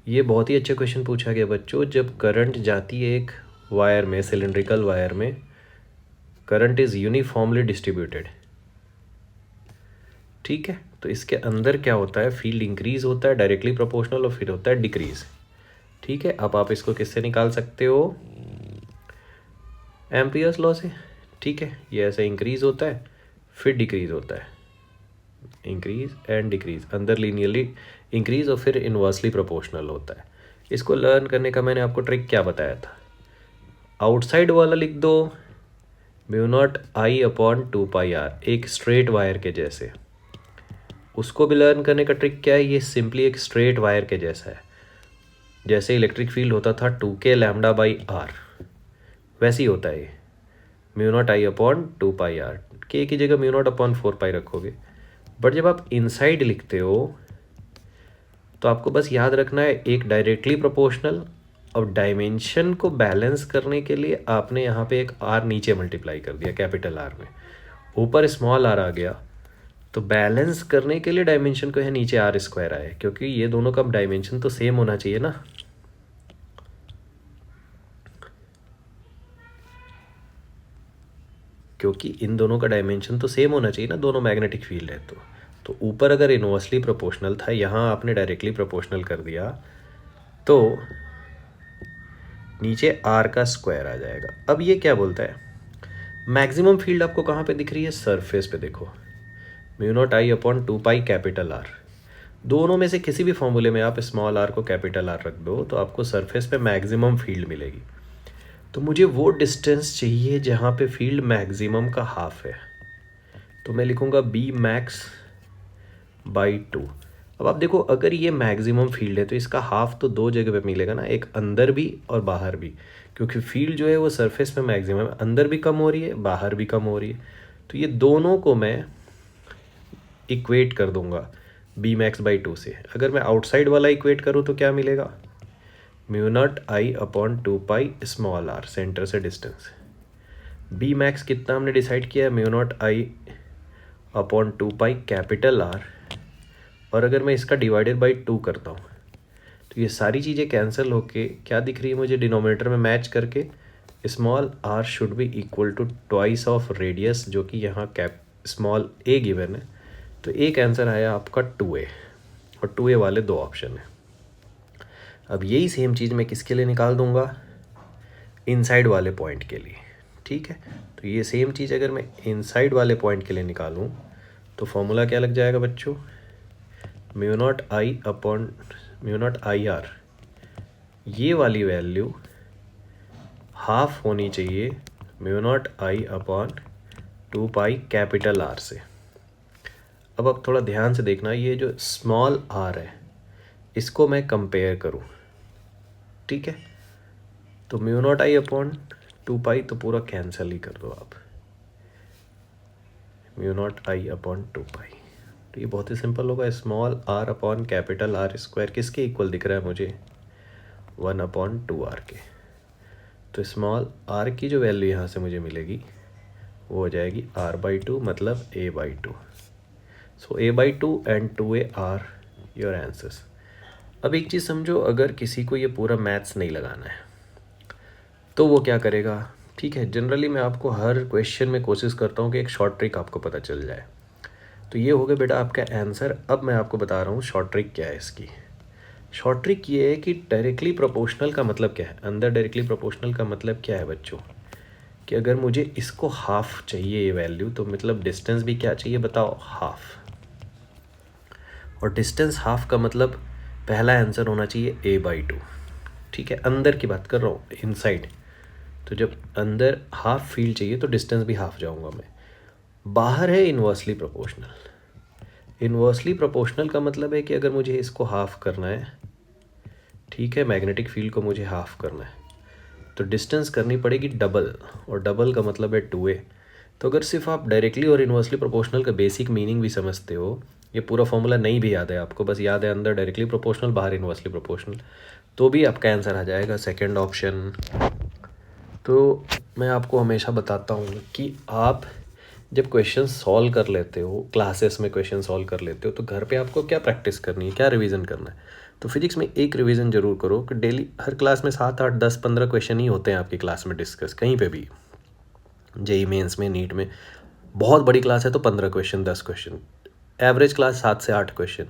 ये बहुत ही अच्छा क्वेश्चन पूछा गया बच्चों। जब करंट जाती है एक वायर में, सिलेंड्रिकल वायर में, करंट इज़ यूनिफॉर्मली डिस्ट्रीब्यूटेड, ठीक है। तो इसके अंदर क्या होता है, फील्ड इंक्रीज होता है डायरेक्टली प्रोपोर्शनल, और फिर होता है डिक्रीज, ठीक है। अब आप इसको किससे निकाल सकते हो, एम्पियर्स लॉ से, ठीक है। ये ऐसे इंक्रीज होता है फिर डिक्रीज होता है, इंक्रीज एंड डिक्रीज, अंदर लीनियरली इंक्रीज और फिर इनवर्सली प्रोपोर्शनल होता है। इसको लर्न करने का मैंने आपको ट्रिक क्या बताया था, आउटसाइड वाला लिख दो μ0I/2πr, एक स्ट्रेट वायर के जैसे। उसको भी लर्न करने का ट्रिक क्या है, ये सिंपली एक स्ट्रेट वायर के जैसा है। जैसे इलेक्ट्रिक फील्ड होता था 2k λ/r, वैसे ही होता है ये μ0I/2πr। के की जगह μ0/4π रखोगे। बट जब आप इनसाइड लिखते हो तो आपको बस याद रखना है एक डायरेक्टली प्रोपोर्शनल, और डायमेंशन को बैलेंस करने के लिए आपने यहाँ पे एक आर नीचे मल्टीप्लाई कर दिया कैपिटल आर में, ऊपर स्मॉल आर आ गया। तो बैलेंस करने के लिए डायमेंशन को है नीचे आर स्क्वायर आए, क्योंकि ये दोनों का डायमेंशन तो सेम होना चाहिए ना। क्योंकि इन दोनों का डायमेंशन तो सेम होना चाहिए ना, दोनों मैग्नेटिक फील्ड है। तो ऊपर अगर इनवर्सली प्रोपोर्शनल था, यहाँ आपने डायरेक्टली प्रोपोर्शनल कर दिया, तो नीचे आर का स्क्वायर आ जाएगा। अब ये क्या बोलता है, मैक्सिमम फील्ड आपको कहाँ पे दिख रही है, सरफेस पे देखो, μ0I/2π कैपिटल आर। दोनों में से किसी भी फॉर्मूले में आप स्मॉल आर को कैपिटल आर रख दो तो आपको सरफेस पे मैक्सिमम फील्ड मिलेगी। तो मुझे वो डिस्टेंस चाहिए जहाँ पे फील्ड मैक्सिमम का हाफ है, तो मैं लिखूँगा B max/2। अब आप देखो, अगर ये मैक्सिमम फील्ड है तो इसका हाफ तो दो जगह पे मिलेगा ना, एक अंदर भी और बाहर भी, क्योंकि फील्ड जो है वो सरफेस पे मैक्सिमम है, अंदर भी कम हो रही है बाहर भी कम हो रही है। तो ये दोनों को मैं इक्वेट कर दूंगा B max/2 से। अगर मैं आउटसाइड वाला इक्वेट करूँ तो क्या मिलेगा, μ0I/2π स्मॉल आर, सेंटर से डिस्टेंस। B max कितना हमने डिसाइड किया है, μ0I/2π कैपिटल आर, और अगर मैं इसका डिवाइडेड बाई 2 करता हूँ तो ये सारी चीज़ें कैंसिल होके क्या दिख रही है मुझे, डिनोमिनेटर में मैच करके small R should be equal to twice of radius, जो कि यहाँ कैप स्मॉल ए गिवन है। तो एक आंसर आया आपका 2a, और 2a वाले दो ऑप्शन है। अब यही सेम चीज़ मैं किसके लिए निकाल दूंगा, इनसाइड वाले पॉइंट के लिए, ठीक है। तो ये सेम चीज़ अगर मैं इनसाइड वाले पॉइंट के लिए निकालूं तो फॉर्मूला क्या लग जाएगा बच्चों, μ0I/μ0IR, ये वाली वैल्यू हाफ होनी चाहिए μ0I/2π कैपिटल आर से। अब आप थोड़ा ध्यान से देखना, ये जो स्मॉल आर है इसको मैं कंपेयर करूं, ठीक है। तो μ0I/2π तो पूरा कैंसिल ही कर दो आप, μ0I/2π। तो ये बहुत ही सिंपल होगा, small R upon capital R square किसके इक्वल दिख रहा है मुझे, 1/2r के। तो स्मॉल आर की जो वैल्यू यहाँ से मुझे मिलेगी वो हो जाएगी r/2, मतलब a/2। So a/2 and 2a are your answers. अब एक चीज़ समझो, अगर किसी को ये पूरा मैथ्स नहीं लगाना है तो वो क्या करेगा, ठीक है। जनरली मैं आपको हर क्वेश्चन में कोशिश करता हूँ कि एक शॉर्ट ट्रिक आपको पता चल जाए। तो ये हो गया बेटा आपका आंसर। अब मैं आपको बता रहा हूँ शॉर्ट ट्रिक क्या है इसकी। शॉर्ट ट्रिक ये है कि डायरेक्टली प्रोपोर्शनल का मतलब क्या है, अंदर डायरेक्टली प्रोपोर्शनल का मतलब क्या है बच्चों, कि अगर मुझे इसको हाफ चाहिए ये वैल्यू, तो मतलब डिस्टेंस भी क्या चाहिए बताओ, हाफ। और डिस्टेंस हाफ का मतलब पहला आंसर होना चाहिए a/2, ठीक है। अंदर की बात कर रहा हूँ, इनसाइड। तो जब अंदर हाफ फील्ड चाहिए तो डिस्टेंस भी हाफ जाऊंगा मैं। बाहर है इन्वर्सली प्रोपोर्शनल। इन्वर्सली प्रोपोर्शनल का मतलब है कि अगर मुझे इसको हाफ करना है, ठीक है, मैग्नेटिक फील्ड को मुझे हाफ करना है, तो डिस्टेंस करनी पड़ेगी डबल, और डबल का मतलब है 2a। तो अगर सिर्फ आप डायरेक्टली और इन्वर्सली प्रोपोर्शनल का बेसिक मीनिंग भी समझते हो, ये पूरा फॉर्मूला नहीं भी याद है आपको, बस याद है अंदर डायरेक्टली प्रोपोर्शनल बाहर इन्वर्सली प्रोपोर्शनल, तो भी आपका आंसर आ जाएगा सेकेंड ऑप्शन। तो मैं आपको हमेशा बताता हूँ कि आप जब क्वेश्चन सॉल्व कर लेते हो, क्लासेस में क्वेश्चन सॉल्व कर लेते हो, तो घर पे आपको क्या प्रैक्टिस करनी है, क्या रिवीजन करना है, तो फिजिक्स में एक रिवीजन ज़रूर करो कि डेली हर क्लास में 7 8 10 15 क्वेश्चन ही होते हैं आपकी क्लास में डिस्कस, कहीं पे भी, जेई मेंस में, नीट में। बहुत बड़ी क्लास है तो 15 क्वेश्चन 10 क्वेश्चन, एवरेज क्लास 7 से 8 क्वेश्चन।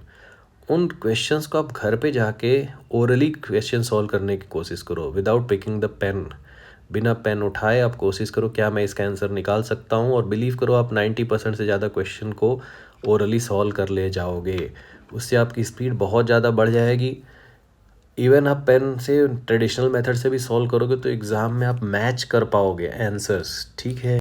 उन क्वेश्चंस को आप घर पे जाके ओरली क्वेश्चन सॉल्व करने की कोशिश करो विदाउट पिकिंग द पेन। बिना पेन उठाए आप कोशिश करो क्या मैं इसका आंसर निकाल सकता हूँ, और बिलीव करो आप 90% से ज़्यादा क्वेश्चन को ओरली सॉल्व कर ले जाओगे। उससे आपकी स्पीड बहुत ज़्यादा बढ़ जाएगी। इवन आप पेन से ट्रेडिशनल मेथड से भी सॉल्व करोगे तो एग्ज़ाम में आप मैच कर पाओगे आंसर्स, ठीक है।